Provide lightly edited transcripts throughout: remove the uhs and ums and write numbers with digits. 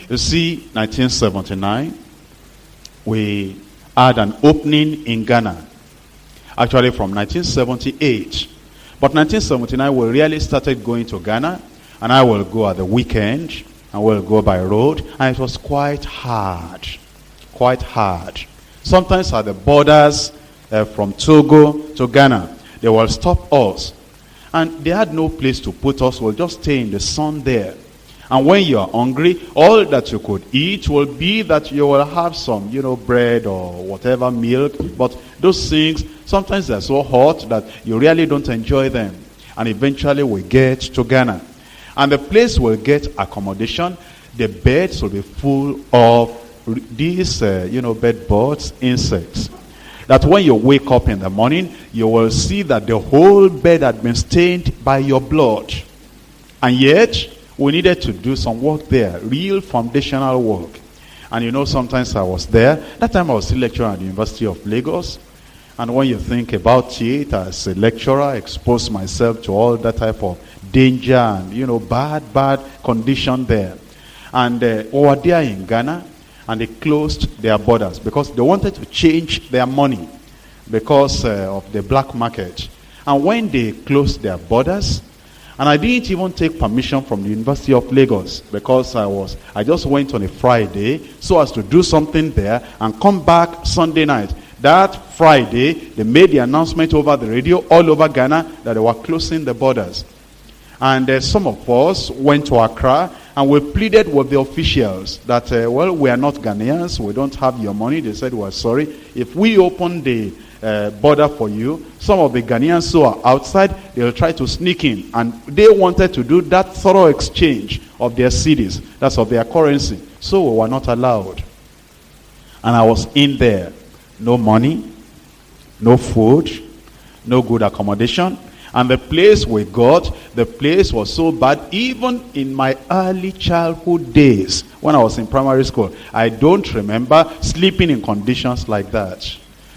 You see, 1979, we had an opening in Ghana. Actually from 1978. But 1979, we really started going to Ghana. And I will go at the weekend. And we'll go by road. And it was quite hard. Quite hard. Sometimes at the borders from Togo to Ghana, they will stop us. And they had no place to put us. We'll just stay in the sun there. And when you are hungry, all that you could eat will be that you will have some, bread or whatever, milk. But those things, sometimes they're so hot that you really don't enjoy them. And eventually we get to Ghana. And the place will get accommodation. The beds will be full of these, bed bugs, insects. That when you wake up in the morning, you will see that the whole bed had been stained by your blood. And yet, we needed to do some work there, real foundational work. And sometimes I was there. That time I was still lecturing at the University of Lagos. And when you think about it, as a lecturer, I exposed myself to all that type of danger and, bad condition there. And we were there in Ghana, and they closed their borders because they wanted to change their money because of the black market. And when they closed their borders, and I didn't even take permission from the University of Lagos because I just went on a Friday so as to do something there and come back Sunday night. That Friday, they made the announcement over the radio all over Ghana that they were closing the borders. And some of us went to Accra and we pleaded with the officials that, we are not Ghanaians, we don't have your money. They said, well, sorry, if we open the border for you, some of the Ghanaians who are outside, they'll try to sneak in. And they wanted to do that thorough exchange of their cedis, that's of their currency. So we were not allowed. And I was in there. No money, no food, no good accommodation. And the place we got, the place was so bad, even in my early childhood days, when I was in primary school, I don't remember sleeping in conditions like that.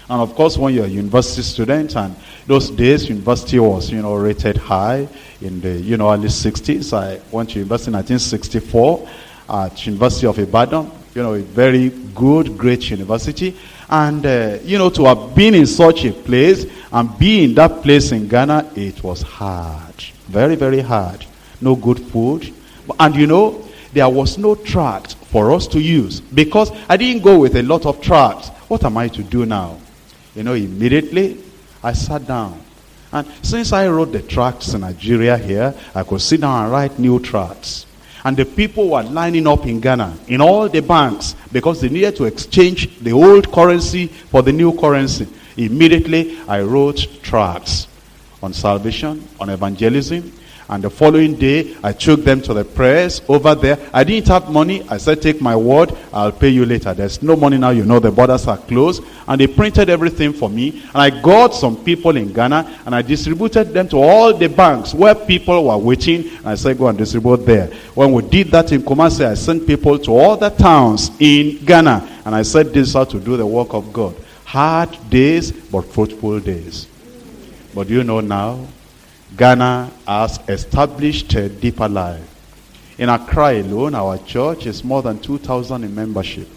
And of course, when you're a university student, and those days, university was, rated high in the, early 60s. I went to university in 1964 at University of Ibadan, a very good, great university. And, to have been in such a place and be in that place in Ghana, it was hard. Very, very hard. No good food. And, there was no tract for us to use because I didn't go with a lot of tracts. What am I to do now? Immediately I sat down. And since I wrote the tracts in Nigeria here, I could sit down and write new tracts. And the people were lining up in Ghana, in all the banks, because they needed to exchange the old currency for the new currency. Immediately, I wrote tracts on salvation, on evangelism. And the following day, I took them to the press over there. I didn't have money. I said, take my word, I'll pay you later. There's no money now, the borders are closed. And they printed everything for me. And I got some people in Ghana, and I distributed them to all the banks where people were waiting. And I said, go and distribute there. When we did that in Kumuyi, I sent people to all the towns in Ghana. And I said, this is how to do the work of God. Hard days, but fruitful days. But now, Ghana has established a deeper life. In Accra alone, our church is more than 2,000 in membership.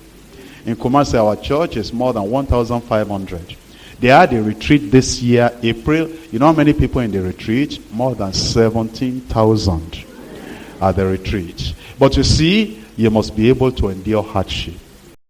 In Kumuyi, our church is more than 1,500. They had a retreat this year, April. You know how many people in the retreat? More than 17,000 at the retreat. But you see, you must be able to endure hardship.